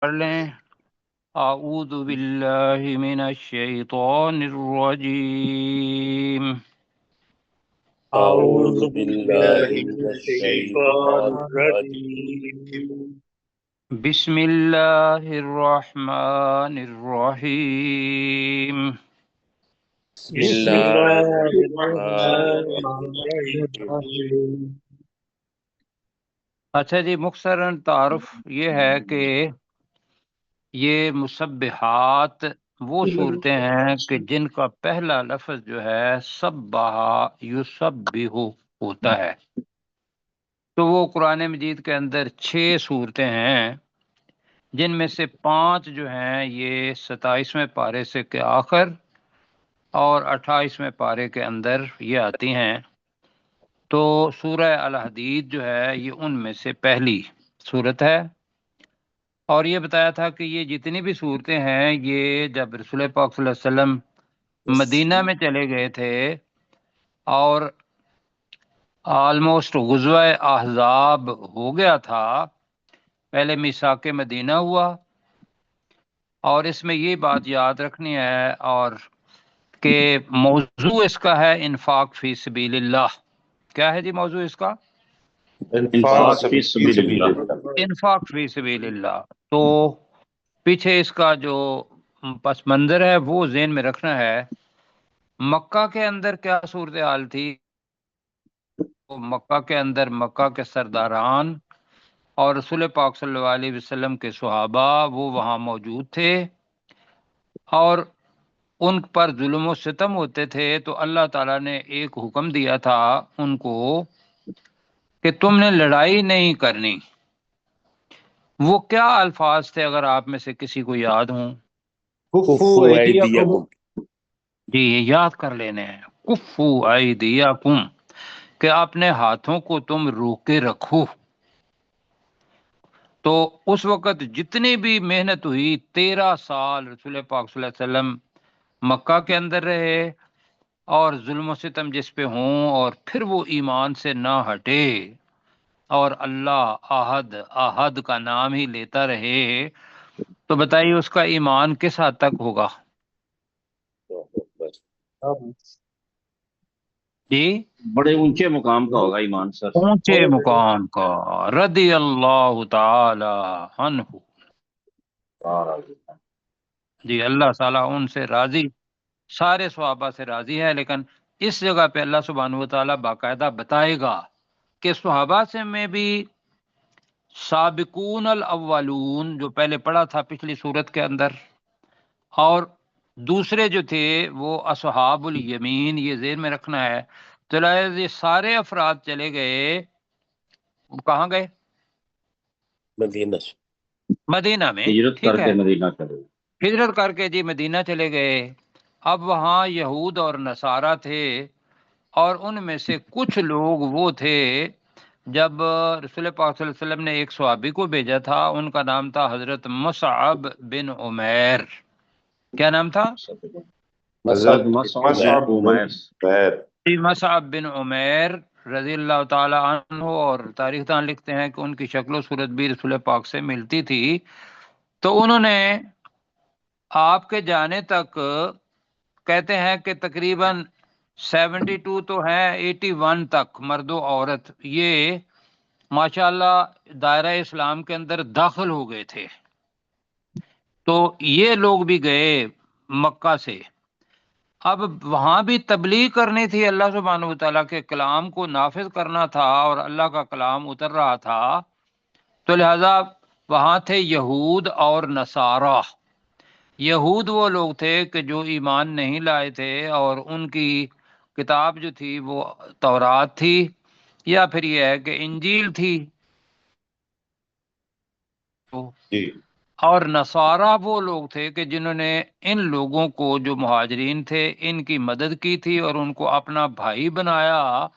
پڑھ لیں اعوذ باللہ من الشیطان الرجیم أعوذ بالله من الشيطان الرجيم بسم اللہ الرحمن الرحیم بسم الله الرحمن الرحيم اچھا جی، مختصراً تعارف یہ ہے کہ یہ مسبحات وہ صورتیں ہیں کہ جن کا پہلا لفظ جو ہے سبح یسبح ہوتا ہے. تو وہ قرآن مجید کے اندر 6 صورتیں ہیں جن میں سے 5 جو ہیں یہ 27ویں پارے سے کے آخر اور 28ویں پارے کے اندر یہ آتی ہیں. تو سورہ الحدید جو ہے یہ ان میں سے پہلی صورت ہے، اور یہ بتایا تھا کہ یہ جتنی بھی صورتیں ہیں یہ جب رسول پاک صلی اللہ علیہ وسلم مدینہ میں چلے گئے تھے اور آلموسٹ غزوہ احزاب ہو گیا تھا، پہلے میثاق مدینہ ہوا، اور اس میں یہ بات یاد رکھنی ہے اور کہ موضوع اس کا ہے انفاق فی سبیل اللہ. کیا ہے جی موضوع اس کا؟ انفاق فی سبیل اللہ انفاق فی سبیل اللہ. تو پیچھے اس کا جو پس منظر ہے وہ ذہن میں رکھنا ہے. مکہ کے اندر کیا صورتحال تھی؟ مکہ کے اندر مکہ کے سرداران اور رسول پاک صلی اللہ علیہ وسلم کے صحابہ وہ وہاں موجود تھے، اور ان پر ظلم و ستم ہوتے تھے. تو اللہ تعالیٰ نے ایک حکم دیا تھا ان کو کہ تم نے لڑائی نہیں کرنی. وہ کیا الفاظ تھے اگر آپ میں سے کسی کو یاد ہوں؟ کفو ایدیکم جی یہ یاد کر لینے ہیں. کفو ایدیکم کہ اپنے ہاتھوں کو تم روکے رکھو. تو اس وقت جتنی بھی محنت ہوئی 13 سال رسول پاک صلی اللہ علیہ وسلم مکہ کے اندر رہے، اور ظلم و ستم جس پہ ہوں اور پھر وہ ایمان سے نہ ہٹے اور اللہ احد احد کا نام ہی لیتا رہے، تو بتائیے اس کا ایمان کس حد تک ہوگا؟ جی بڑے اونچے مقام کا ہوگا ایمان سر. اونچے مقام کا. رضی اللہ تعالی عنہ. جی اللہ تعالیٰ ان سے راضی، سارے صحابہ سے راضی ہے، لیکن اس جگہ پہ اللہ سبحانہ و تعالیٰ باقاعدہ بتائے گا کہ صحابہ سے میں بھی سابقون الاولون جو پہلے پڑھا تھا پچھلی صورت کے اندر، اور دوسرے جو تھے وہ اصحاب الیمین، یہ ذہن میں رکھنا ہے. چلا یہ سارے افراد چلے گئے، کہاں گئے؟ مدینہ مدینہ میں. ہجرت ٹھیک کر ہے، کے مدینہ چلے. ہجرت کر کے جی مدینہ چلے گئے. اب وہاں یہود اور نصارہ تھے، اور ان میں سے کچھ لوگ وہ تھے جب رسول پاک صلی اللہ علیہ وسلم نے ایک صحابی کو بھیجا تھا، ان کا نام تھا حضرت مصعب بن عمیر. کیا نام تھا؟ حضرت مصعب بن عمیر. مصعب بن عمیر رضی اللہ تعالی عنہ. اور تاریخ دان لکھتے ہیں کہ ان کی شکل و صورت بھی رسول پاک سے ملتی تھی. تو انہوں نے آپ کے جانے تک کہتے ہیں کہ تقریباً 72 تو ہیں، 81 تک مرد و عورت یہ ماشاءاللہ دائرہ اسلام کے اندر داخل ہو گئے تھے. تو یہ لوگ بھی گئے مکہ سے. اب وہاں بھی تبلیغ کرنی تھی، اللہ سبحانہ و تعالیٰ کے کلام کو نافذ کرنا تھا، اور اللہ کا کلام اتر رہا تھا. تو لہذا وہاں تھے یہود اور نصارہ. یہود وہ لوگ تھے کہ جو ایمان نہیں لائے تھے، اور ان کی کتاب جو تھی وہ تورات تھی، یا پھر یہ ہے کہ انجیل تھی. اور نصارہ وہ لوگ تھے کہ جنہوں نے ان لوگوں کو جو مہاجرین تھے ان کی مدد کی تھی اور ان کو اپنا بھائی بنایا،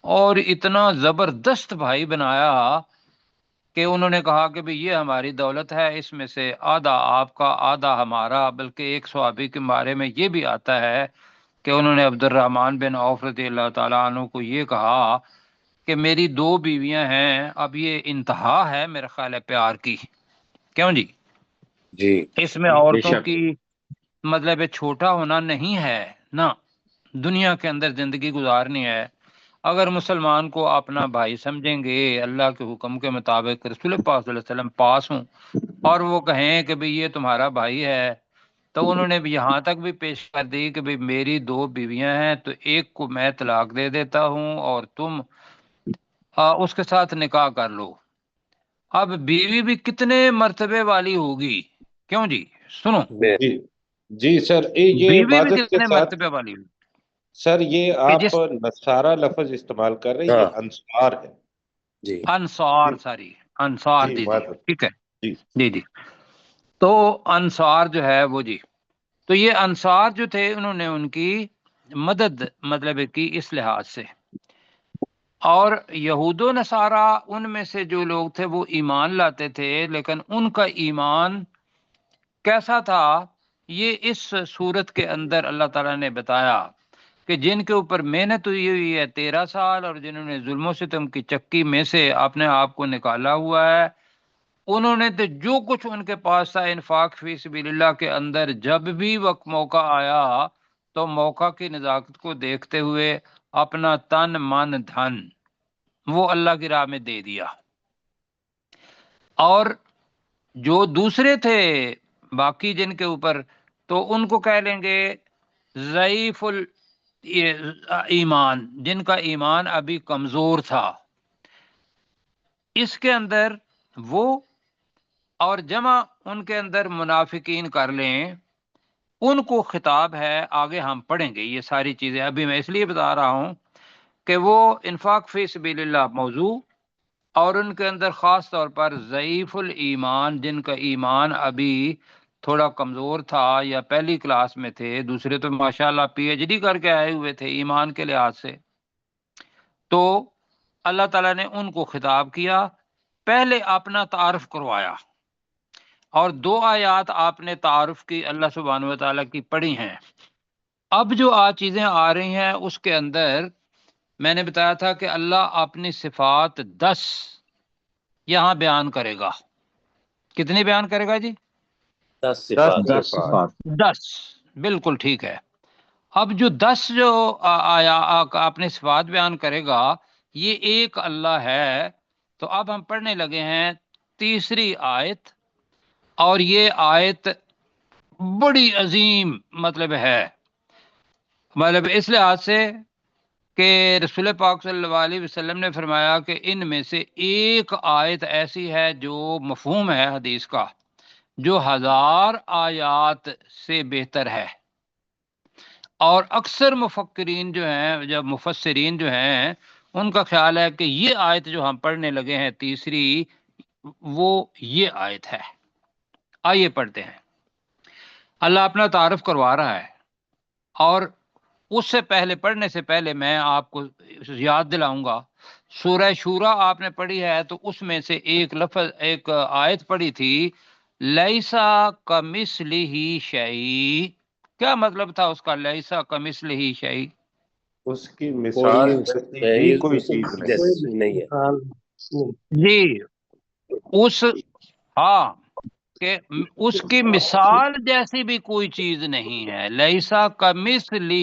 اور اتنا زبردست بھائی بنایا کہ انہوں نے کہا کہ بھئی یہ ہماری دولت ہے، اس میں سے آدھا آپ کا آدھا ہمارا. بلکہ ایک صحابی کے بارے میں یہ بھی آتا ہے کہ انہوں نے عبد الرحمن بن عوف رضی اللہ تعالیٰ عنہ کو یہ کہا کہ میری 2 بیویاں ہیں، اب یہ انتہا ہے میرا خیال ہے پیار کی. کیوں جی؟ جی اس میں بے عورتوں شک کی مطلب چھوٹا ہونا نہیں ہے نا، دنیا کے اندر زندگی گزارنی ہے۔ اگر مسلمان کو اپنا بھائی سمجھیں گے، اللہ کے حکم کے مطابق رسول پاک صلی اللہ علیہ وسلم پاس ہوں اور وہ کہیں کہ بھئی یہ تمہارا بھائی ہے، تو انہوں نے بھی یہاں تک بھی پیش کر دی کہ بھئی میری 2 بیویاں ہیں، تو ایک کو میں طلاق دے دیتا ہوں اور تم اس کے ساتھ نکاح کر لو۔ اب بیوی بھی کتنے مرتبے والی ہوگی، کیوں جی؟ سنو، جی جی سر، یہ بیوی بھی معذرت کے کتنے ساتھ مرتبے والی ہوگی سر، یہ کہ آپ جس نصارہ لفظ استعمال کر رہے ہیں، ہاں یہ انصار ہے۔ جی انصار، جی ساری انصار، جی جی جی معذرت، ٹھیک ہے، جی جی جی۔ تو انصار جو ہے وہ جی، تو یہ انصار جو تھے انہوں نے ان کی مدد مطلب کی اس لحاظ سے، اور یہود و نصارہ ان میں سے جو لوگ تھے وہ ایمان لاتے تھے، لیکن ان کا ایمان کیسا تھا یہ اس صورت کے اندر اللہ تعالیٰ نے بتایا کہ جن کے اوپر محنت ہوئی ہوئی ہے 13 سال، اور جنہوں نے ظلم و ستم کی چکی میں سے اپنے آپ کو نکالا ہوا ہے، انہوں نے تو جو کچھ ان کے پاس تھا انفاق فی سبیل اللہ کے اندر، جب بھی وقت موقع آیا تو موقع کی نزاکت کو دیکھتے ہوئے اپنا تن من دھن وہ اللہ کی راہ میں دے دیا۔ اور جو دوسرے تھے باقی جن کے اوپر، تو ان کو کہہ لیں گے ضعیف ایمان، جن کا ایمان ابھی کمزور تھا۔ اس کے اندر وہ اور جمع ان کے اندر منافقین کر لیں، ان کو خطاب ہے، آگے ہم پڑھیں گے یہ ساری چیزیں، ابھی میں اس لیے بتا رہا ہوں کہ وہ انفاق فی سبیل اللہ موضوع، اور ان کے اندر خاص طور پر ضعیف الایمان، جن کا ایمان ابھی تھوڑا کمزور تھا یا پہلی کلاس میں تھے، دوسرے تو ماشاءاللہ پی ایچ ڈی کر کے آئے ہوئے تھے ایمان کے لحاظ سے، تو اللہ تعالیٰ نے ان کو خطاب کیا، پہلے اپنا تعارف کروایا، اور 2 آیات آپ نے تعارف کی اللہ سبحانہ و تعالیٰ کی پڑھی ہیں۔ اب جو چیزیں آ رہی ہیں اس کے اندر میں نے بتایا تھا کہ اللہ اپنی صفات 10 یہاں بیان کرے گا۔ کتنی بیان کرے گا جی؟ 10 10 صفات۔ 10 صفات۔ 10، بالکل ٹھیک ہے۔ اب جو 10 جو آیا اپنے صفات بیان کرے گا، یہ ایک اللہ ہے۔ تو اب ہم پڑھنے لگے ہیں تیسری آیت، اور یہ آیت بڑی عظیم مطلب ہے، مطلب اس لحاظ سے کہ رسول پاک صلی اللہ علیہ وسلم نے فرمایا کہ ان میں سے ایک آیت ایسی ہے جو مفہوم ہے حدیث کا، جو 1000 آیات سے بہتر ہے۔ اور اکثر مفکرین جو ہیں، جب مفسرین جو ہیں، ان کا خیال ہے کہ یہ آیت جو ہم پڑھنے لگے ہیں تیسری، وہ یہ آیت ہے۔ آئیے پڑھتے ہیں۔ اللہ اپنا تعارف کروا رہا ہے، اور اس سے پہلے، پڑھنے سے پہلے میں آپ کو یاد دلاؤں گا، سورہ شورا آپ نے پڑھی ہے تو اس میں سے ایک لفظ، ایک آیت پڑھی تھی، لیسا کمثلہ شیء۔ کیا مطلب تھا اس کا، لیسا کمثلہ شیء؟ اس کی کوئی مثال جیسی بھی کوئی چیز نہیں۔ جیسی نہیں ہے۔ جی، اس، ہاں، کہ اس کی مثال جیسی بھی کوئی چیز نہیں ہے، لیسا کمثلہ،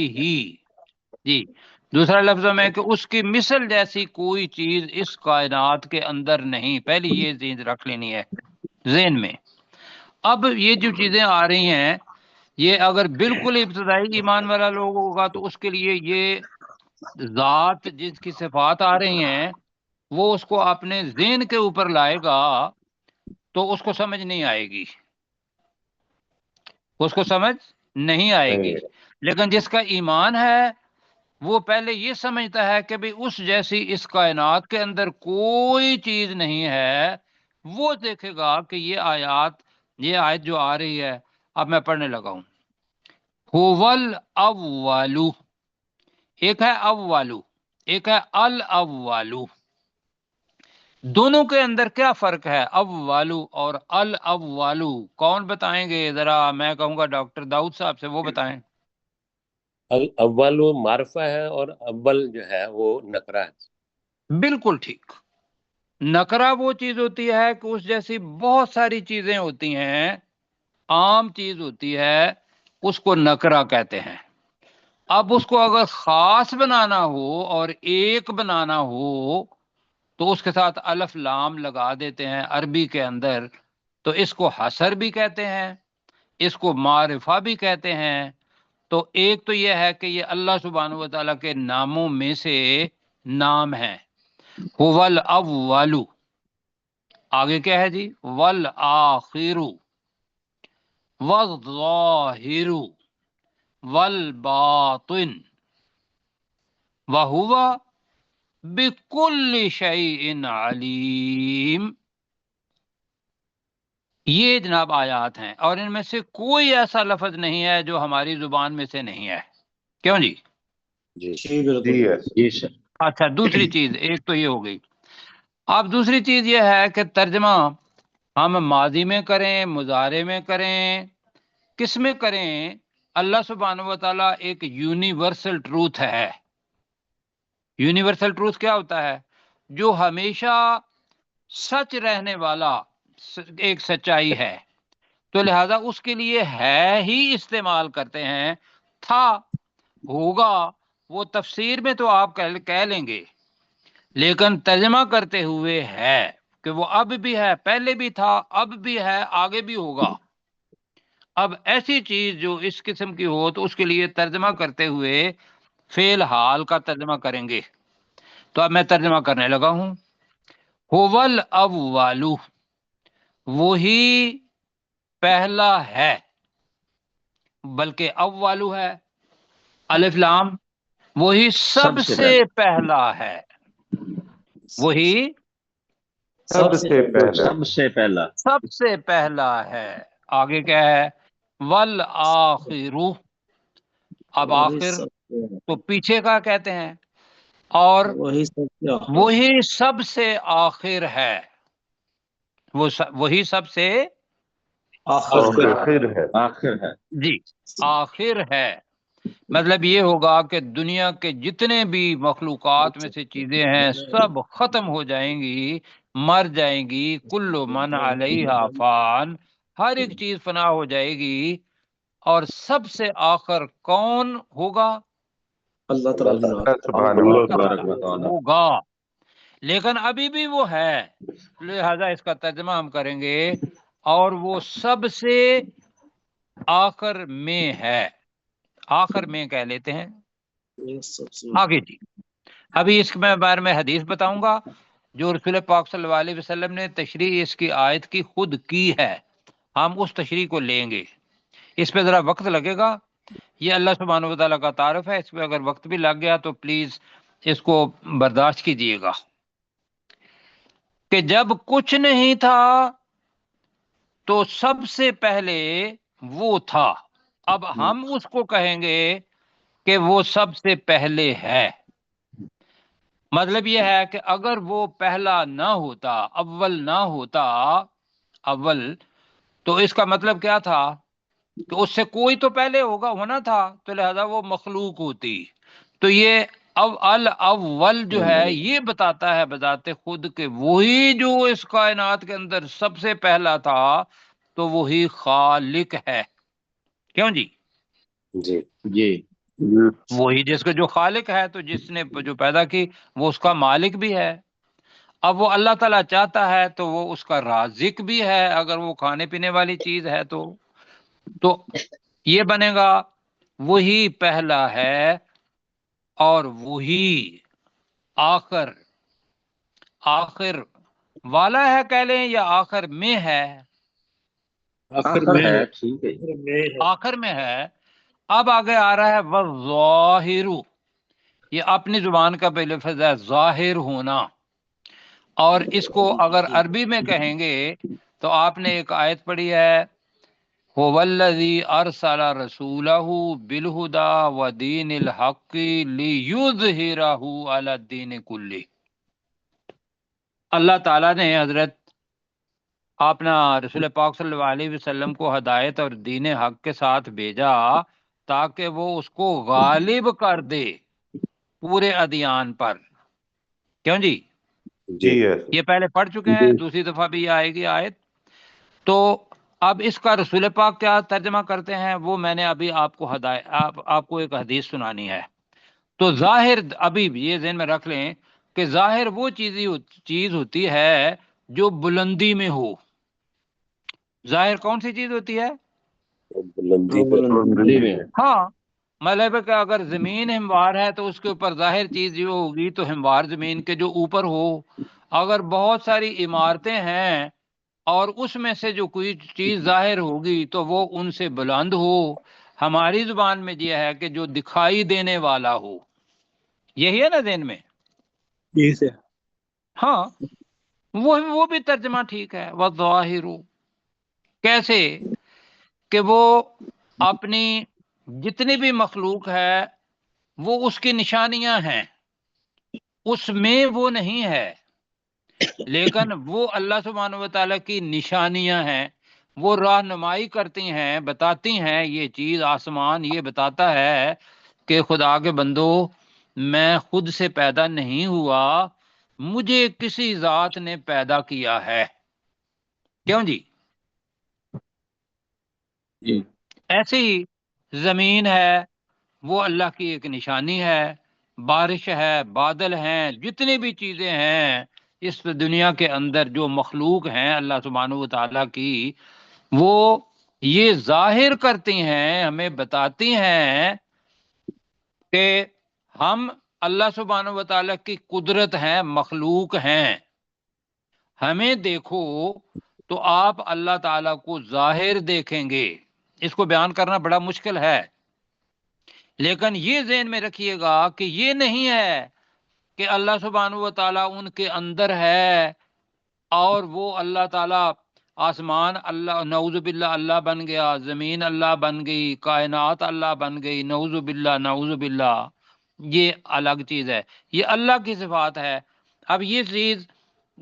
جی، دوسرا لفظوں میں کہ اس کی مثل جیسی کوئی چیز اس کائنات کے اندر نہیں۔ پہلی یہ چیز رکھ لینی ہے ذہن میں۔ اب یہ جو چیزیں آ رہی ہیں، یہ اگر بالکل ابتدائی ایمان والا لوگ ہوگا تو اس کے لیے یہ ذات جس کی صفات آ رہی ہیں وہ اس کو اپنے ذہن کے اوپر لائے گا تو اس کو سمجھ نہیں آئے گی، اس کو سمجھ نہیں آئے گی۔ لیکن جس کا ایمان ہے وہ پہلے یہ سمجھتا ہے کہ بھئی اس جیسی اس کائنات کے اندر کوئی چیز نہیں ہے، وہ دیکھے گا کہ یہ آیت جو آ رہی ہے، اب میں پڑھنے لگا ہوں، هو الاول، ایک ہے اولو، ایک ہے الاولو، دونوں کے اندر کیا فرق ہے اولو اور الاولو؟ کون بتائیں گے ذرا؟ میں کہوں گا ڈاکٹر داؤد صاحب سے، وہ بتائیں۔ اول وہ معرفہ ہے اور اول جو ہے وہ نکرہ ہے۔ بالکل ٹھیک۔ نکرہ وہ چیز ہوتی ہے کہ اس جیسی بہت ساری چیزیں ہوتی ہیں عام چیز ہوتی ہے اس کو نکرہ کہتے ہیں. اب اس کو اگر خاص بنانا ہو اور ایک بنانا ہو تو اس کے ساتھ الف لام لگا دیتے ہیں عربی کے اندر. تو اس کو حصر بھی کہتے ہیں، اس کو معرفہ بھی کہتے ہیں. تو ایک تو یہ ہے کہ یہ اللہ سبحانہ و تعالیٰ کے ناموں میں سے نام ہے. هو الاول، آگے کیا ہے جی؟ والآخر والظاہر والباطن وہو بکل شیء علیم. یہ جناب آیات ہیں، اور ان میں سے کوئی ایسا لفظ نہیں ہے جو ہماری زبان میں سے نہیں ہے. کیوں جی؟ جی سر. اچھا، دوسری چیز ایک تو یہ ہو گئی. اب دوسری چیز یہ ہے کہ ترجمہ ہم ماضی میں کریں، مضارع میں کریں، کس میں کریں، اللہ سبحانہ و تعالیٰ ایک یونیورسل ٹروتھ ہے. یونیورسل ٹروتھ کیا ہوتا ہے؟ جو ہمیشہ سچ رہنے والا ایک سچائی ہے، تو لہذا اس کے لیے ہے ہی استعمال کرتے ہیں. تھا، ہوگا، وہ تفسیر میں تو آپ کہہ لیں گے، لیکن ترجمہ کرتے ہوئے ہے کہ وہ اب بھی ہے، پہلے بھی تھا، اب بھی ہے، آگے بھی ہوگا. اب ایسی چیز جو اس قسم کی ہو تو اس کے لیے ترجمہ کرتے ہوئے فعل حال کا ترجمہ کریں گے. تو اب میں ترجمہ کرنے لگا ہوں. هو الاول، وہی پہلا ہے، بلکہ اول ہے، الف لام، وہی سب سے پہلا ہے، وہی سب سے پہلا ہے. آگے کیا ہے؟ والآخر، اب آخر تو پیچھے کا کہتے ہیں، اور وہی سب سے آخر ہے، وہی سب سے آخر ہے. جی آخر ہے. مطلب یہ ہوگا کہ دنیا کے جتنے بھی مخلوقات میں سے چیزیں ہیں سب ختم ہو جائیں گی، مر جائیں گی. کل من علیہا فان، ہر ایک چیز فنا ہو جائے گی. اور سب سے آخر کون ہوگا؟ اللہ تعالیٰ ہوگا. لیکن ابھی بھی وہ ہے، لہذا اس کا ترجمہ ہم کریں گے اور وہ سب سے آخر میں ہے. آخر میں کہہ لیتے ہیں. آگے جی، ابھی اس میں بارے میں حدیث بتاؤں گا جو رسول پاک صلی اللہ علیہ وسلم نے تشریح اس کی آیت کی خود کی ہے. ہم اس تشریح کو لیں گے، اس پہ ذرا وقت لگے گا. یہ اللہ سبحانہ و تعالیٰ کا تعارف ہے، اس پہ اگر وقت بھی لگ گیا تو پلیز اس کو برداشت کیجئے گا. کہ جب کچھ نہیں تھا تو سب سے پہلے وہ تھا. اب ہم اس کو کہیں گے کہ وہ سب سے پہلے ہے. مطلب یہ ہے کہ اگر وہ پہلا نہ ہوتا، اول نہ ہوتا، اول، تو اس کا مطلب کیا تھا کہ اس سے کوئی تو پہلے ہونا تھا، تو لہذا وہ مخلوق ہوتی. تو یہ الاول جو ہے یہ بتاتا ہے بذات خود کہ وہی جو اس کائنات کے اندر سب سے پہلا تھا تو وہی خالق ہے. کیوں جی؟ جی وہی جس کا جو خالق ہے، تو جس نے جو پیدا کی وہ اس کا مالک بھی ہے. اب وہ اللہ تعالیٰ چاہتا ہے تو وہ اس کا رازق بھی ہے، اگر وہ کھانے پینے والی چیز ہے تو یہ بنے گا وہی پہلا ہے اور وہی آخر والا ہے کہہ لیں، یا آخر میں ہے. آخر میں ہے. اب آگے آ رہا ہے والظاہر، یہ اپنی زبان کا پہلے لفظ ہے ظاہر ہونا. اور اس کو اگر عربی میں کہیں گے تو آپ نے ایک آیت پڑھی ہے، هو الذی ارسل رسولہ بالہدی ودین الحق لیظہرہ علی الدین کلہ. اللہ تعالیٰ نے حضرت اپنا رسول پاک صلی اللہ علیہ وسلم کو ہدایت اور دین حق کے ساتھ بھیجا تاکہ وہ اس کو غالب کر دے پورے ادیان پر. کیوں جی؟ جی یہ پہلے پڑھ چکے ہیں، دوسری دفعہ بھی آئے گی آیت. تو اب اس کا رسول پاک کیا ترجمہ کرتے ہیں وہ میں نے ابھی آپ کو آپ کو ایک حدیث سنانی ہے. تو ظاہر ابھی بھی یہ ذہن میں رکھ لیں کہ ظاہر وہ چیز ہوتی ہے جو بلندی میں ہو. ظاہر کون سی چیز ہوتی ہے؟ بلندی میں. ہاں، مطلب کہ اگر زمین ہموار ہے تو اس کے اوپر ظاہر چیز جو ہوگی تو ہموار زمین کے جو اوپر ہو. اگر بہت ساری عمارتیں ہیں اور اس میں سے جو کوئی چیز ظاہر ہوگی تو وہ ان سے بلند ہو. ہماری زبان میں یہ ہے کہ جو دکھائی دینے والا ہو. یہی ہے نا ذہن میں؟ یہی سے ہاں، وہ بھی ترجمہ ٹھیک ہے. وَالظَّاہِرُ کیسے کہ وہ اپنی جتنی بھی مخلوق ہے وہ اس کی نشانیاں ہیں، اس میں وہ نہیں ہے، لیکن وہ اللہ سبحانہ و تعالیٰ کی نشانیاں ہیں. وہ رہنمائی کرتی ہیں، بتاتی ہیں. یہ چیز آسمان یہ بتاتا ہے کہ خدا کے بندو میں خود سے پیدا نہیں ہوا، مجھے کسی ذات نے پیدا کیا ہے. کیوں جی؟ ایسے ہی زمین ہے وہ اللہ کی ایک نشانی ہے، بارش ہے، بادل ہیں، جتنی بھی چیزیں ہیں اس دنیا کے اندر جو مخلوق ہیں اللہ سبحانہ و تعالیٰ کی، وہ یہ ظاہر کرتی ہیں، ہمیں بتاتی ہیں کہ ہم اللہ سبحانہ و تعالیٰ کی قدرت ہیں، مخلوق ہیں. ہمیں دیکھو تو آپ اللہ تعالیٰ کو ظاہر دیکھیں گے. اس کو بیان کرنا بڑا مشکل ہے، لیکن یہ ذہن میں رکھیے گا کہ یہ نہیں ہے کہ اللہ سبحانہ و تعالیٰ ان کے اندر ہے اور وہ اللہ تعالیٰ آسمان اللہ نعوذ باللہ اللہ بن گیا، زمین اللہ بن گئی، کائنات اللہ بن گئی، نعوذ باللہ نعوذ باللہ. یہ الگ چیز ہے، یہ اللہ کی صفات ہے. اب یہ چیز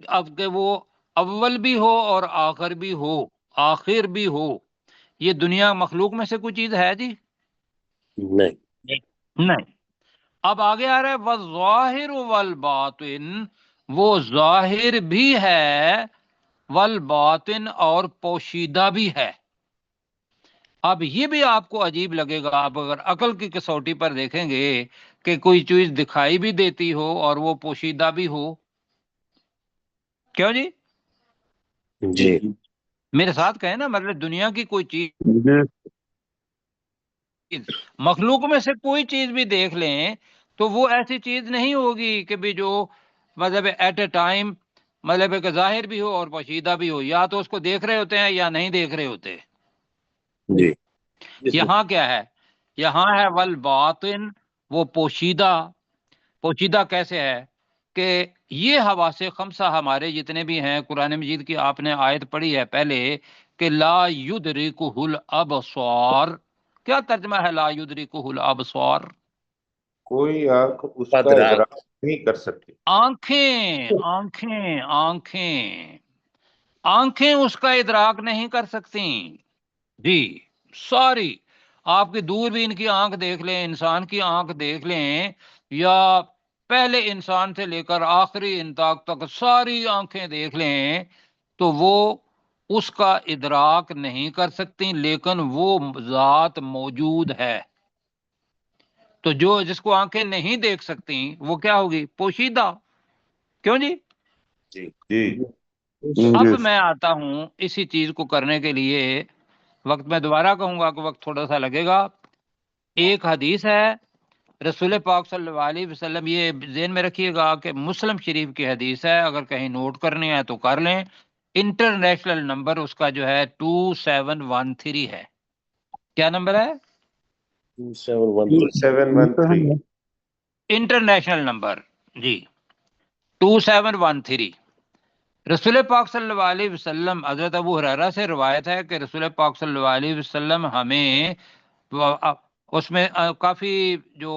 اب کہ وہ اول بھی ہو اور آخر بھی ہو، آخر بھی ہو، یہ دنیا مخلوق میں سے کوئی چیز ہے جی؟ نہیں. اب آگے آ رہا ہے والظاہر والباطن، وہ ظاہر بھی ہے والباطن اور پوشیدہ بھی ہے. اب یہ بھی آپ کو عجیب لگے گا آپ اگر عقل کی کسوٹی پر دیکھیں گے کہ کوئی چیز دکھائی بھی دیتی ہو اور وہ پوشیدہ بھی ہو. کیوں جی؟ جی میرے ساتھ کہیں نا، مطلب دنیا کی کوئی چیز مخلوق میں سے کوئی چیز بھی دیکھ لیں تو وہ ایسی چیز نہیں ہوگی کہ بھی جو مطلب ایٹ اے ٹائم مطلب کہ ظاہر بھی ہو اور پوشیدہ بھی ہو. یا تو اس کو دیکھ رہے ہوتے ہیں یا نہیں دیکھ رہے ہوتے. جی یہاں کیا ہے؟ یہاں ہے والباطن، وہ پوشیدہ. پوشیدہ کیسے ہے کہ یہ حواس خمسہ ہمارے جتنے بھی ہیں، قرآن مجید کی آپ نے آیت پڑھی ہے پہلے کہ لا یدرکہ الابصار. کیا ترجمہ ہے لا یدرکہ الابصار؟ کوئی آنکھ اس کا ادراک نہیں کر سکتی. آنکھیں آنکھیں آنکھیں آنکھیں اس کا ادراک نہیں کر سکتی جی. ساری آپ کی دوربین کی آنکھ دیکھ لیں، انسان کی آنکھ دیکھ لیں، یا پہلے انسان سے لے کر آخری انسان تک ساری آنکھیں دیکھ لیں تو وہ اس کا ادراک نہیں کر سکتی، لیکن وہ ذات موجود ہے. تو جو جس کو آنکھیں نہیں دیکھ سکتی وہ کیا ہوگی؟ پوشیدہ. کیوں جی؟ جی اب میں آتا ہوں اسی چیز کو کرنے کے لیے، وقت میں دوبارہ کہوں گا کہ وقت تھوڑا سا لگے گا. ایک حدیث ہے رسول پاک صلی اللہ علیہ وسلم، یہ ذہن میں رکھیے گا کہ مسلم شریف کی حدیث ہے، اگر کہیں نوٹ کرنی ہے تو کر لیں. انٹرنیشنل نمبر اس کا جو ہے 2713 ہے. کیا نمبر ہے؟ 2713. انٹرنیشنل نمبر جی 2713. رسول پاک صلی اللہ علیہ وسلم، حضرت ابو ہریرہ سے روایت ہے کہ رسول پاک صلی اللہ علیہ وسلم ہمیں اس میں کافی جو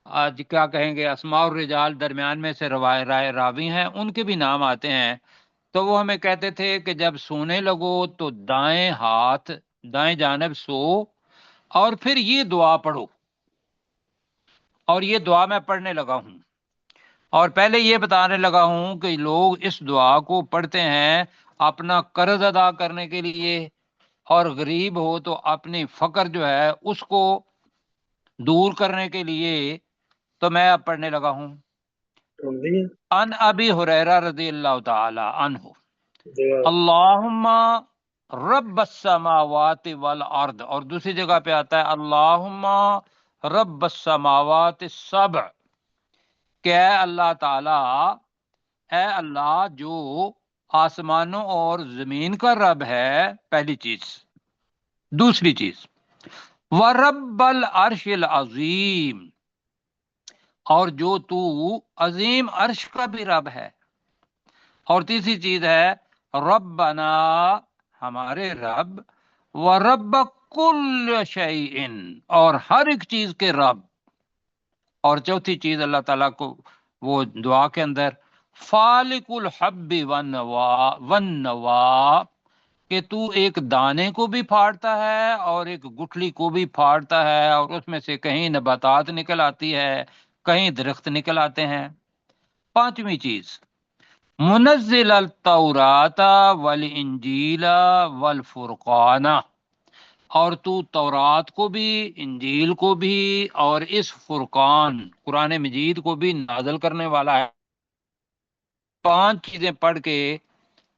آج کیا کہیں گے اسماء الرجال درمیان میں سے راوی ہیں، ان کے بھی نام آتے ہیں. تو وہ ہمیں کہتے تھے کہ جب سونے لگو تو دائیں ہاتھ دائیں جانب سو اور پھر یہ دعا پڑھو. اور یہ دعا میں پڑھنے لگا ہوں، اور پہلے یہ بتانے لگا ہوں کہ لوگ اس دعا کو پڑھتے ہیں اپنا قرض ادا کرنے کے لیے، اور غریب ہو تو اپنی فقر جو ہے اس کو دور کرنے کے لیے۔ تو میں اب پڑھنے لگا ہوں۔ ان ابی ہریرہ رضی اللہ تعالی عنہ اللہم رب السماوات والارض، اور دوسری جگہ پہ آتا ہے اللہم رب السماوات السبع، کہ اے اللہ تعالی، اے اللہ جو آسمانوں اور زمین کا رب ہے، پہلی چیز۔ دوسری چیز وَرَبَّ الْعَرْشِ الْعَظِيمِ، اور جو تو عظیم عرش کا بھی رب ہے۔ اور تیسری چیز ہے ربنا، ہمارے رب، وَرَبَّ كُلِّ شَيْءٍ، اور ہر ایک چیز کے رب۔ اور چوتھی چیز اللہ تعالیٰ کو وہ دعا کے اندر فالق الحب والنوا، کہ تو ایک دانے کو بھی پھاڑتا ہے اور ایک گٹھلی کو بھی پھاڑتا ہے، اور اس میں سے کہیں نباتات نکل آتی ہے، کہیں درخت نکل آتے ہیں۔ پانچویں چیز منزل التورات والانجیل والفرقان، اور تو تورات کو بھی، انجیل کو بھی، اور اس فرقان قرآن مجید کو بھی نازل کرنے والا ہے۔ پانچ چیزیں پڑھ کے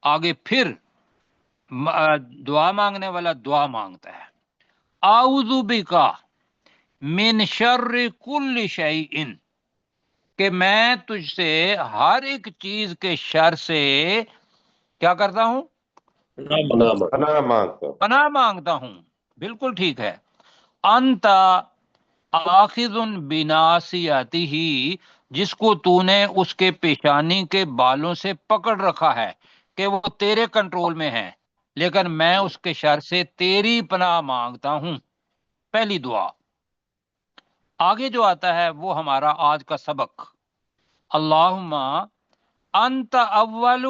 آگے پھر دعا مانگنے والا دعا مانگتا ہے اعوذ بکا من شر کل شیء، کہ میں تجھ سے ہر ایک چیز کے شر سے کیا کرتا ہوں؟ پناہ مانگتا ہوں۔ پناہ مانگتا ہوں، بالکل ٹھیک ہے۔ انت آخذ بناصیتہ، جس کو تو نے اس کے پیشانی کے بالوں سے پکڑ رکھا ہے، کہ وہ تیرے کنٹرول میں ہے، لیکن میں اس کے شر سے تیری پناہ مانگتا ہوں۔ پہلی دعا۔ آگے جو آتا ہے وہ ہمارا آج کا سبق، اللہم انت اول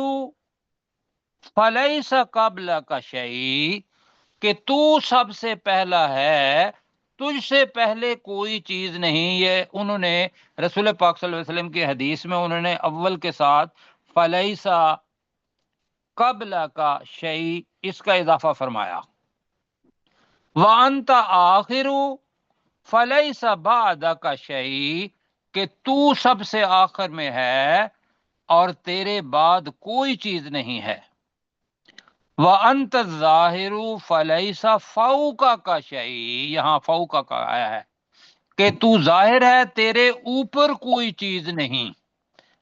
فلیس قبلک شیء، کہ تو سب سے پہلا ہے، تجھ سے پہلے کوئی چیز نہیں۔ یہ انہوں نے رسول پاک صلی اللہ علیہ وسلم کی حدیث میں انہوں نے اول کے ساتھ فلیسا قبل کا شیء اس کا اضافہ فرمایا۔ وَأَنْتَ آخِرُ فَلَيْسَ بَعْدَكَ شَيْءٌ، کہ تو سب سے آخر میں ہے اور تیرے بعد کوئی چیز نہیں ہے۔ وَأَنْتَ الظَّاهِرُ فَلَيْسَ فَوْقَكَ شَيْءٌ، یہاں فوقہ کا آیا ہے کہ تو ظاہر ہے، تیرے اوپر کوئی چیز نہیں،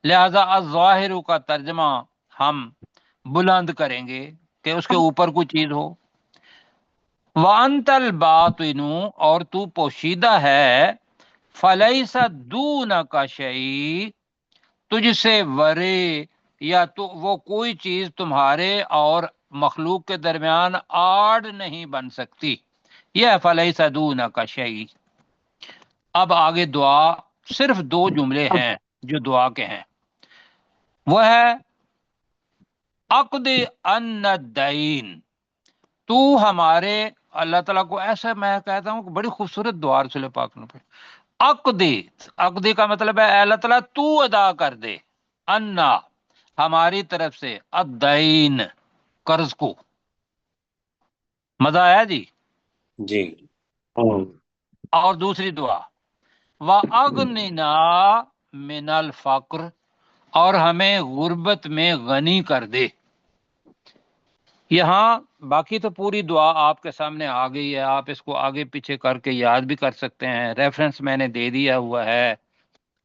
لہذا الظاہر کا ترجمہ ہم بلند کریں گے کہ اس کے اوپر کوئی چیز ہو۔ وَأَنْتَ الْبَاطِنُ، اور تو پوشیدہ ہے، فَلَيْسَ دُونَكَ شَيْءٌ، تجھ سے ورے یا تو وہ کوئی چیز تمہارے اور مخلوق کے درمیان آڑ نہیں بن سکتی۔ یہ ہے فَلَيْسَ دُونَكَ شَيْءٌ۔ اب آگے دعا، صرف دو جملے ہیں جو دعا کے ہیں، وہ ہے اقض عنا الدین، تو ہمارے، اللہ تعالیٰ کو ایسا میں کہتا ہوں کہ بڑی خوبصورت دعا رسول پاک نے پڑھی، عقد کا مطلب ہے اے اللہ تعالیٰ تو ادا کر دے، انا ہماری طرف سے، الدین قرض کو۔ مزہ آیا جی؟ جی۔ اور دوسری دعا وَأَغْنِنَا مِنَ الْفَقْرِ، اور ہمیں غربت میں غنی کر دے۔ یہاں باقی تو پوری دعا آپ کے سامنے آ گئی ہے، آپ اس کو آگے پیچھے کر کے یاد بھی کر سکتے ہیں، ریفرنس میں نے دے دیا ہوا ہے،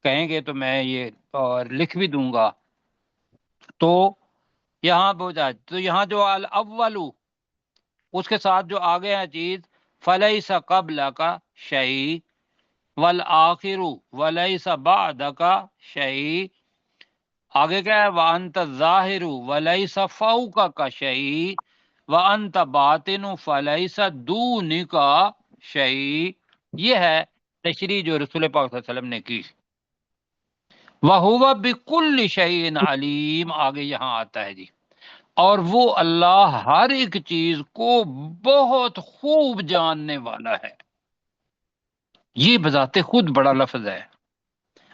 کہیں گے تو میں یہ اور لکھ بھی دوں گا۔ تو یہاں تو یہاں جو الاول اس کے ساتھ جو آگے ہے چیز فلیس قبلک شیء، والآخر ولیس بعدک شیء، آگے کیا ہے وانت الظاہر ولیس فوقک شیء، وانت باطن فلیس دونک شیء۔ یہ ہے تشریح جو رسول پاک صلی اللہ علیہ وسلم نے کی۔ وَهُوَ بِكُلِّ شَيْءٍ عَلِيمٌ، آگے یہاں آتا ہے جی، اور وہ اللہ ہر ایک چیز کو بہت خوب جاننے والا ہے۔ یہ بذات خود بڑا لفظ ہے،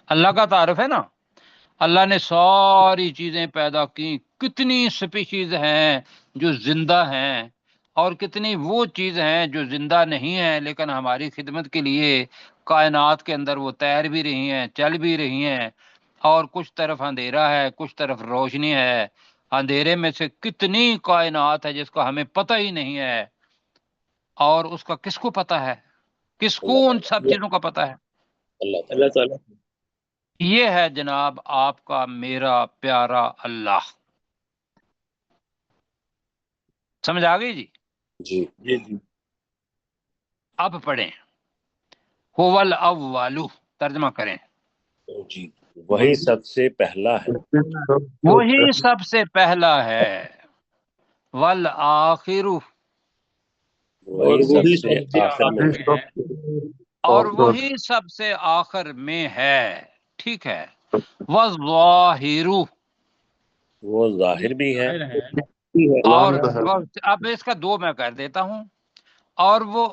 اللہ کا تعارف ہے نا، اللہ نے ساری چیزیں پیدا کی، کتنی سپیشیز ہیں جو زندہ ہیں اور کتنی وہ چیز ہیں جو زندہ نہیں ہیں لیکن ہماری خدمت کے لیے کائنات کے اندر وہ تیر بھی رہی ہیں، چل بھی رہی ہیں، اور کچھ طرف اندھیرا ہے کچھ طرف روشنی ہے۔ اندھیرے میں سے کتنی کائنات ہے جس کا ہمیں پتہ ہی نہیں ہے، اور اس کا کس کو پتہ ہے؟ کس کو ان سب چیزوں کا پتہ ہے؟ اللہ تعالیٰ۔ یہ ہے جناب آپ کا میرا پیارا اللہ۔ سمجھ آ گئی جی؟ جی جی اب پڑھیں هو الاول، ترجمہ کریں۔ جی، وہی سب سے پہلا ہے، وہی سب سے پہلا ہے، والآخر، وہی سب سے آخر میں ہے، اور وہی سب سے آخر میں ہے، ٹھیک ہے، والظاہر، وہ ظاہر بھی ہے، اور اب اس کا دو میں کر دیتا ہوں، اور وہ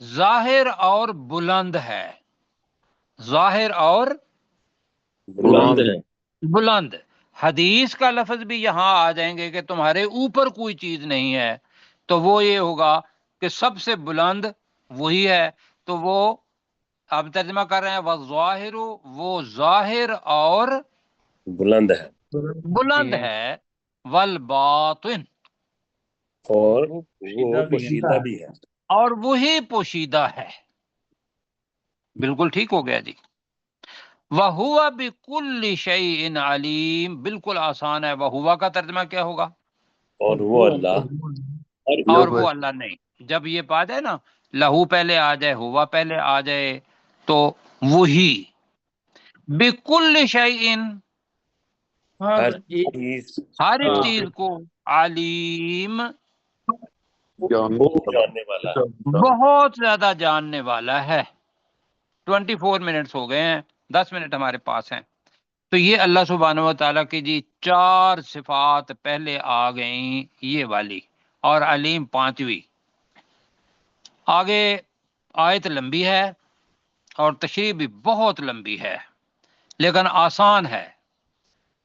ظاہر اور بلند ہے، ظاہر اور بلند ہے، بلند۔ حدیث کا لفظ بھی یہاں آ جائیں گے کہ تمہارے اوپر کوئی چیز نہیں ہے، تو وہ یہ ہوگا کہ سب سے بلند وہی ہے، تو وہ اب ترجمہ کر رہے ہیں والظاہر، وہ ظاہر اور بلند ہے، بلند ہے، والباطن، اور وہ پوشیدہ بھی ہے، اور وہی پوشیدہ ہے۔ بالکل ٹھیک ہو گیا جی۔ وَهُوَ بِكُلِّ شَيْءٍ عَلِيمٌ، بالکل آسان ہے۔ وَهُوَ کا ترجمہ کیا ہوگا؟ اور وہ اللہ، اور وہ اللہ نہیں۔ جب یہ پا جائے نا، لہو پہلے آ جائے ہوا پہلے آ جائے تو وہی بِكُلِّ شَيْءٍ، ہر چیز ہر ایک چیز کو، علیم، خوب جاننے والا ہے، بہت زیادہ جاننے والا ہے۔ 24 منٹس ہو گئے ہیں، 10 منٹ ہمارے پاس ہیں۔ تو یہ اللہ سبحانہ و تعالیٰ کی جی 4 صفات پہلے آ گئیں، یہ والی، اور علیم 5ویں۔ آگے آیت لمبی ہے اور تشریح بھی بہت لمبی ہے لیکن آسان ہے۔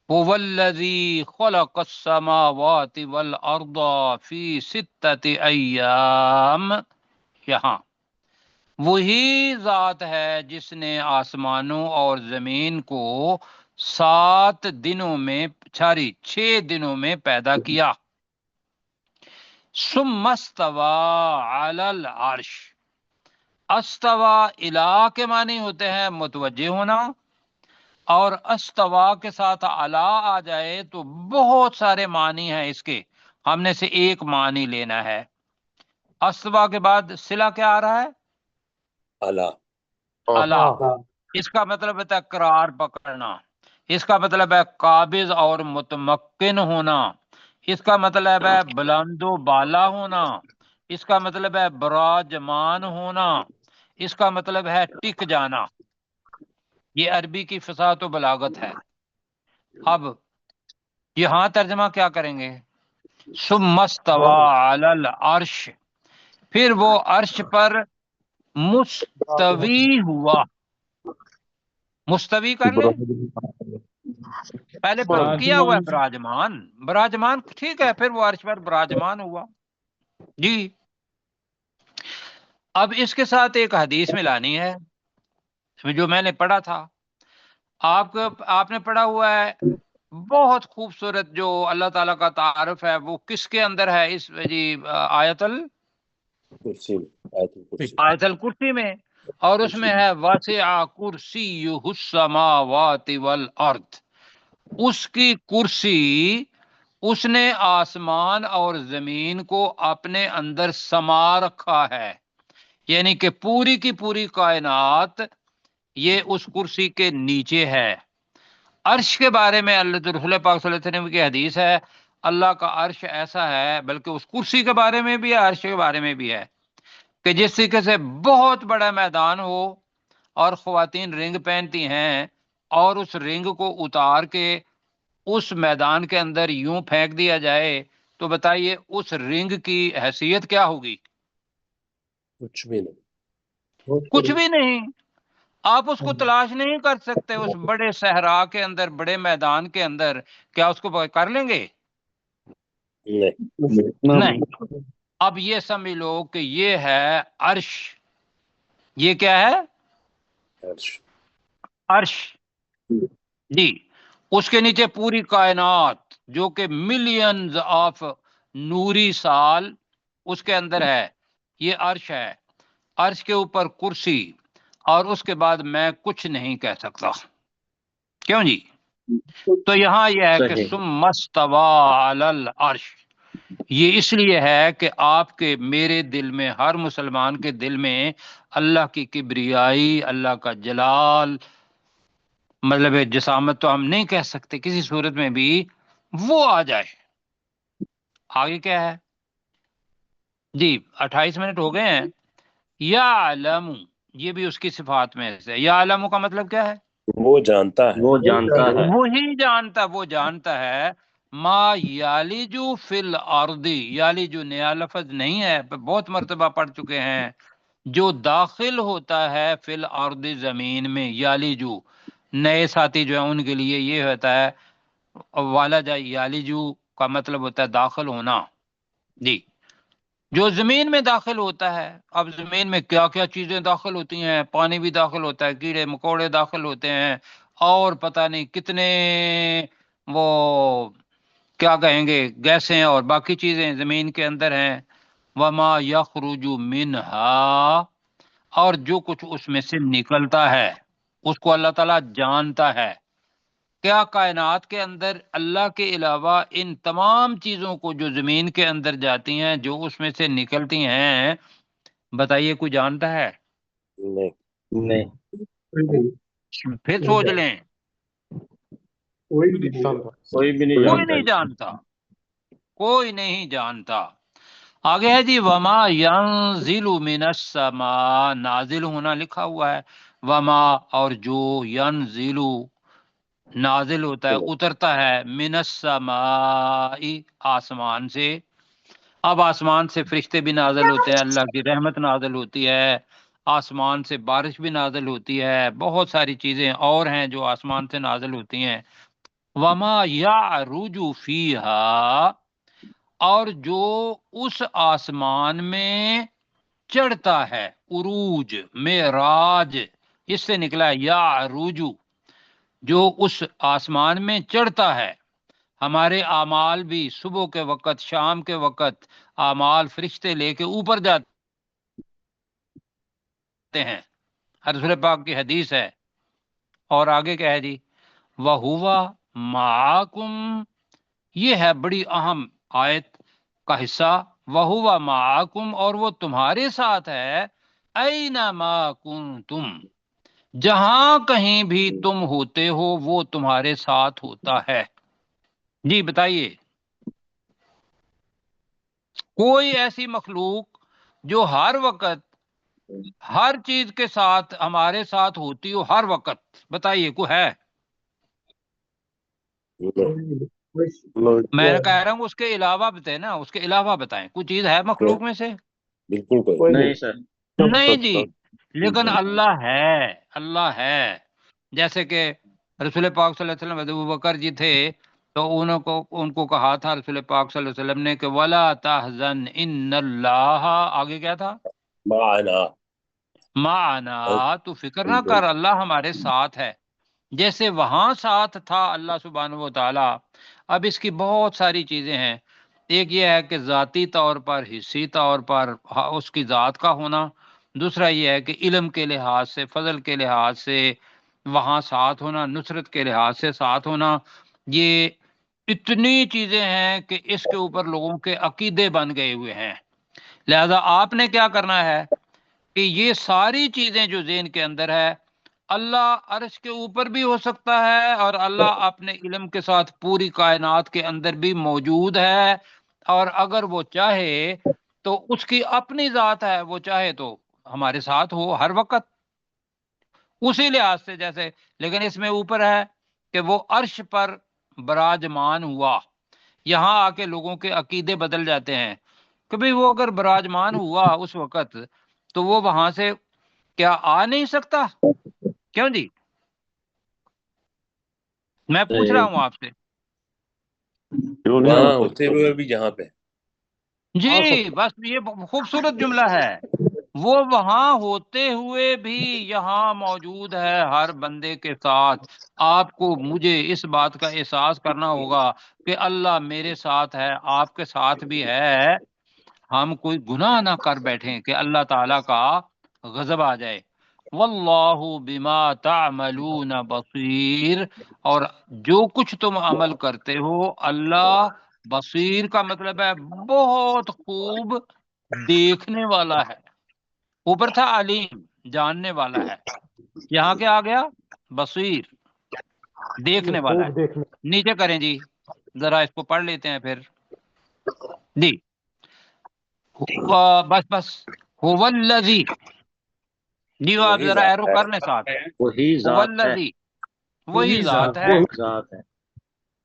هو الذی خلق السماوات والارض فی 6 ایام، یہاں وہی ذات ہے جس نے آسمانوں اور زمین کو 7 دنوں میں، 6 دنوں میں پیدا کیا۔ ثم استوى علی العرش، استوا الا کے معنی ہوتے ہیں متوجہ ہونا، اور استوا کے ساتھ الا آ جائے تو بہت سارے معنی ہیں اس کے، ہم نے سے ایک معنی لینا ہے۔ استوا کے بعد صلہ کیا آ رہا ہے؟ اللہ، اللہ، اس کا مطلب ہے قرار پکڑنا، اس کا مطلب ہے قابض اور متمکن ہونا، اس کا مطلب ہے بلند و بالا ہونا، اس کا مطلب ہے براجمان ہونا، اس کا مطلب ہے ٹک جانا۔ یہ عربی کی فصاحت و بلاغت ہے۔ اب یہاں ترجمہ کیا کریں گے؟ ثم استوى علی العرش، پھر وہ عرش پر مستوی ہوا۔ مستوی کر لیں، پہلے کیا ہوا ہے براجمان، براجمان ٹھیک ہے، پھر وہ عرش پر براجمان ہوا جی۔ اب اس کے ساتھ ایک حدیث ملانی ہے جو میں نے پڑھا تھا، آپ نے پڑھا ہوا ہے، بہت خوبصورت جو اللہ تعالیٰ کا تعارف ہے، وہ کس کے اندر ہے؟ اس جی آیت الکرسی میں، اور اس میں ہے واسع کرسیہ السماوات والارض، اس کی کرسی، اس نے آسمان اور زمین کو اپنے اندر سما رکھا ہے، یعنی کہ پوری کی پوری کائنات یہ اس کرسی کے نیچے ہے۔ عرش کے بارے میں اللہ رسول پاک صلی اللہ علیہ وسلم کی حدیث ہے، اللہ کا عرش ایسا ہے، بلکہ اس کرسی کے بارے میں بھی ہے، عرش کے بارے میں بھی ہے، کہ جس طریقے سے بہت بڑا میدان ہو اور خواتین رنگ پہنتی ہیں، اور اس رنگ کو اتار کے اس میدان کے اندر یوں پھینک دیا جائے، تو بتائیے اس رنگ کی حیثیت کیا ہوگی؟ کچھ بھی نہیں، کچھ بھی نہیں۔ آپ اس کو تلاش نہیں کر سکتے اس بڑے صحرا کے اندر، بڑے میدان کے اندر، کیا اس کو کر لیں گے؟ نہیں۔ اب یہ سمجھ لو کہ یہ ہے عرش، یہ کیا ہے؟ عرش جی، اس کے نیچے پوری کائنات جو کہ ملینز آف نوری سال اس کے اندر ہے، یہ عرش ہے۔ عرش کے اوپر کرسی، اور اس کے بعد میں کچھ نہیں کہہ سکتا، کیوں جی؟ تو یہاں یہ ہے کہ ثم استوی علی العرش، یہ اس لیے ہے کہ آپ کے میرے دل میں، ہر مسلمان کے دل میں اللہ کی کبریائی، اللہ کا جلال، مطلب جسامت تو ہم نہیں کہہ سکتے کسی صورت میں بھی، وہ آ جائے۔ آگے کیا ہے جی؟ 28 منٹ ہو گئے ہیں۔ یعلم، یہ بھی اس کی صفات میں سے۔ یعلم کا مطلب کیا ہے؟ وہ جانتا ہے، وہ جانتا ہے، وہی جانتا، وہ جانتا ہے۔ ما یالجو فی الارض، یالجو نیا لفظ نہیں ہے، بہت مرتبہ پڑھ چکے ہیں۔ جو داخل ہوتا ہے فی الارض، زمین میں، یالجو، نئے ساتھی جو ہیں ان کے لیے یہ ہوتا ہے والجا، یالجو کا مطلب ہوتا ہے داخل ہونا جی، جو زمین میں داخل ہوتا ہے۔ اب زمین میں کیا کیا چیزیں داخل ہوتی ہیں، پانی بھی داخل ہوتا ہے، کیڑے مکوڑے داخل ہوتے ہیں، اور پتہ نہیں کتنے وہ کیا کہیں گے گیسیں اور باقی چیزیں زمین کے اندر ہیں۔ وما یخرج منہا، اور جو کچھ اس میں سے نکلتا ہے اس کو اللہ تعالیٰ جانتا ہے۔ کیا کائنات کے اندر اللہ کے علاوہ ان تمام چیزوں کو جو زمین کے اندر جاتی ہیں، جو اس میں سے نکلتی ہیں، بتائیے کوئی جانتا ہے؟ نہیں، پھر سوچ لیں، کوئی بھی نہیں جانتا، کوئی نہیں جانتا۔ آگے ہے جی وما ینزل من السماء، نازل ہونا لکھا ہوا ہے، وما اور جو، ینزل نازل ہوتا ہے، اترتا ہے، من السماء آسمان سے۔ اب آسمان سے فرشتے بھی نازل ہوتے ہیں، اللہ کی رحمت نازل ہوتی ہے، آسمان سے بارش بھی نازل ہوتی ہے، بہت ساری چیزیں اور ہیں جو آسمان سے نازل ہوتی ہیں۔ وما یعرج فیہا، اور جو اس آسمان میں چڑھتا ہے، عروج، معراج اس سے نکلا ہے، یعرج، جو اس آسمان میں چڑھتا ہے۔ ہمارے اعمال بھی صبح کے وقت، شام کے وقت اعمال فرشتے لے کے اوپر جاتے ہیں، رسول پاک کی حدیث ہے۔ اور آگے کیا ہے جی؟ وَهُوَ مَعَكُمْ، یہ ہے بڑی اہم آیت کا حصہ، وَهُوَ مَعَكُمْ، اور وہ تمہارے ساتھ ہے، أَيْنَمَا كُنْتُمْ، جہاں کہیں بھی تم ہوتے ہو وہ تمہارے ساتھ ہوتا ہے۔ جی بتائیے، کوئی ایسی مخلوق جو ہر وقت ہر چیز کے ساتھ ہمارے ساتھ ہوتی ہو ہر وقت، بتائیے کوئی ہے؟ میں کہہ رہا ہوں اس کے علاوہ بتائیں نا، اس کے علاوہ بتائیں، کوئی چیز ہے مخلوق میں سے؟ بالکل کوئی نہیں سر، نہیں جی، لیکن اللہ ہے، اللہ ہے۔ جیسے کہ رسول پاک صلی اللہ علیہ وسلم، ابو بکر جی تھے تو ان کو کہا تھا رسول پاک صلی اللہ علیہ وسلم نے کہ وَلَا تَحْزَنْ إِنَّ اللَّهَ، آگے کیا تھا؟ معنا، تو فکر نہ کر، اللہ ہمارے ساتھ ہے۔ جیسے وہاں ساتھ تھا اللہ سبحانہ و تعالی، اب اس کی بہت ساری چیزیں ہیں۔ ایک یہ ہے کہ ذاتی طور پر، حصی طور پر اس کی ذات کا ہونا، دوسرا یہ ہے کہ علم کے لحاظ سے، فضل کے لحاظ سے وہاں ساتھ ہونا، نصرت کے لحاظ سے ساتھ ہونا۔ یہ اتنی چیزیں ہیں کہ اس کے اوپر لوگوں کے عقیدے بن گئے ہوئے ہیں۔ لہذا آپ نے کیا کرنا ہے کہ یہ ساری چیزیں جو ذہن کے اندر ہے، اللہ عرش کے اوپر بھی ہو سکتا ہے، اور اللہ اپنے علم کے ساتھ پوری کائنات کے اندر بھی موجود ہے، اور اگر وہ چاہے تو اس کی اپنی ذات ہے، وہ چاہے تو ہمارے ساتھ ہو ہر وقت اسی لحاظ سے جیسے، لیکن اس میں اوپر ہے کہ وہ عرش پر براجمان ہوا۔ یہاں آ کے لوگوں کے عقیدے بدل جاتے ہیں کہ بھئی وہ اگر براجمان ہوا اس وقت تو وہ وہاں سے کیا آ نہیں سکتا؟ کیوں جی؟ میں پوچھ رہا ہوں آپ سے، وہاں ہوتے ہوئے بھی یہاں پہ. جی بس یہ خوبصورت جملہ ہے. وہ وہاں ہوتے ہوئے بھی یہاں موجود ہے ہر بندے کے ساتھ. آپ کو مجھے اس بات کا احساس کرنا ہوگا کہ اللہ میرے ساتھ ہے، آپ کے ساتھ بھی ہے. ہم کوئی گناہ نہ کر بیٹھیں کہ اللہ تعالیٰ کا غضب آ جائے. واللہ بما تعملون بصیر، اور جو کچھ تم عمل کرتے ہو اللہ بصیر کا مطلب ہے بہت خوب دیکھنے والا ہے. اوپر تھا علیم، جاننے والا ہے، یہاں کیا آ گیا؟ بصیر، دیکھنے والا ہے. نیچے کریں جی ذرا، اس کو پڑھ لیتے ہیں پھر جی. بس هو الذی، جی آپ وہی ذرا ذات ایرو ہے. کرنے ساتھ. وہی هو ذات ہے. الذی، وہی ذات ہے. ذات ہے.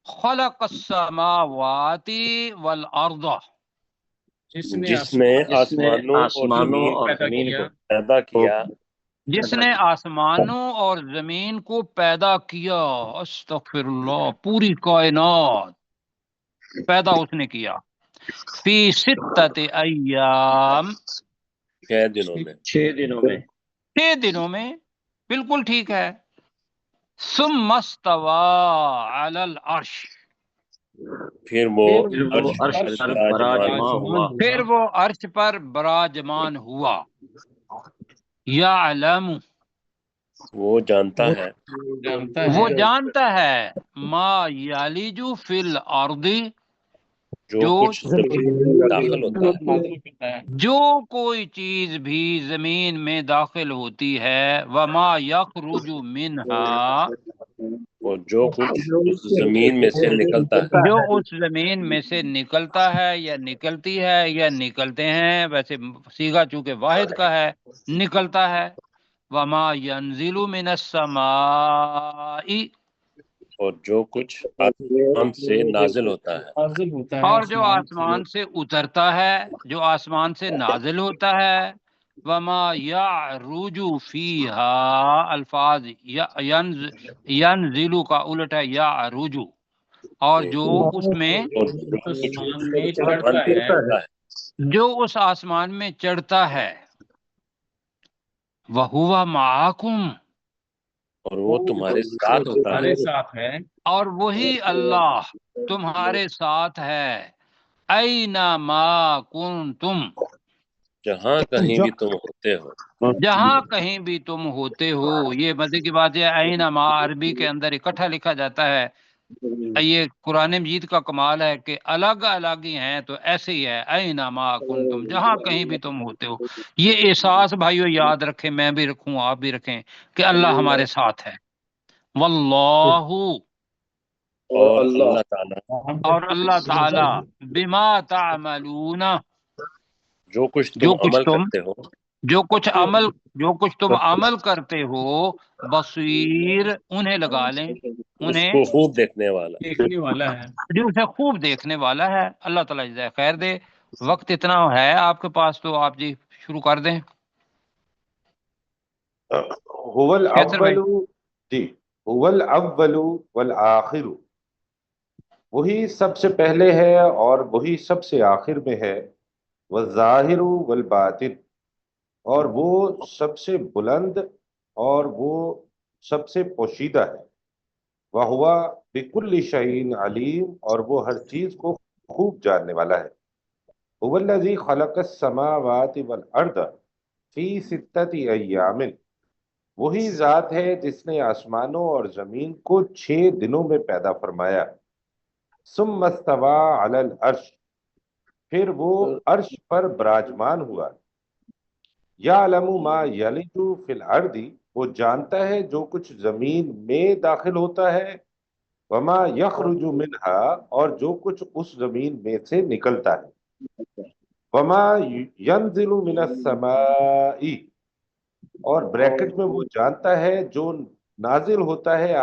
خلق السماوات والارض، جس نے آسمانوں اور زمین اور زمین کو پیدا کیا. جس نے آسمانوں اور زمین کو پیدا کیا. استغفر اللہ، پوری کائنات پیدا اس نے کیا. فی ستۃ ایام، 6 دنوں میں. 6 دنوں میں. 6 دنوں میں، بالکل ٹھیک ہے. ثم استوى علی العرش، پھر وہ وہ عرش پر براجمان ہوا. پھر وہ عرش پر براجمان ہوا. یعلم، وہ جانتا ہے وہ جانتا ہے ما یلج فی الارض، جو کچھ زمین میں داخل ہوتا ہے، جو کوئی چیز بھی زمین میں داخل ہوتی ہے. وما یخرج منہا، اور جو کچھ اس زمین میں سے نکلتا ہے. جو اس زمین میں سے نکلتا ہے یا نکلتی ہے یا نکلتے ہیں، ویسے صیغہ چونکہ واحد کا ہے، نکلتا ہے. وما ينزل من السماء، اور جو کچھ آسمان سے نازل ہوتا ہے. اور جو آسمان سے اترتا ہے، جو آسمان سے نازل ہوتا ہے. وما یعرج فیہا، الفاظ ینزل کا الٹ ہے یعرج، اور جو اس میں، اور جو کچھ آسمان پہ چڑھتا ہے. جو اس آسمان میں چڑھتا ہے. وَهُوَ مَعَكُمْ، اور وہ تمہارے ساتھ ہوتا ہے. اور وہی اللہ تمہارے ساتھ ہے. اینما کنتم، جہاں کہیں بھی تم ہوتے ہو. جہاں کہیں بھی تم ہوتے ہو. یہ مزے کی بات ہے، اینما عربی کے اندر اکٹھا لکھا جاتا ہے. یہ قرآن مجید کا کمال ہے کہ الگ الگ ہی ہیں تو ایسے ہی ہے. اینما کنتم، جہاں کہیں بھی تم ہوتے ہو. یہ احساس بھائیو یاد رکھیں، میں بھی رکھوں، آپ بھی رکھیں کہ اللہ ہمارے ساتھ ہے. واللہ، اور اللہ تعالیٰ اور اللہ تعالی بما تعملون، جو کچھ تم جو کچھ عمل تم کرتے ہو جو کچھ تم عمل کرتے ہو. بصیر، انہیں لگا لیں، اس انہیں کو خوب دیکھنے والا. جو اسے خوب دیکھنے والا ہے. اللہ تعالیٰ جزائے خیر دے. وقت اتنا ہے آپ کے پاس تو آپ جی شروع کر دیں. هو کیسر بھائی، الاول، جی، هو الاول والآخر، وہی سب سے پہلے ہے اور وہی سب سے آخر میں ہے. والظاہر والباطن، اور وہ سب سے بلند اور وہ سب سے پوشیدہ ہے. وہوا بکل شیء علیم، اور وہ ہر چیز کو خوب جاننے والا ہے. هو الذی خلق السماوات والارض فی ستۃ ایام، وہی ذات ہے جس نے آسمانوں اور زمین کو 6 دنوں میں پیدا فرمایا. ثم استوى علی العرش، پھر وہ عرش پر براجمان ہوا. یعلم ما یلج فی الارض، وہ جانتا ہے جو کچھ زمین میں داخل ہوتا ہے. وما یخرج منہا، اور جو کچھ اس زمین میں سے نکلتا ہے. وما ینزل من السماء، اور بریکٹ میں وہ جانتا ہے جو نازل ہوتا ہے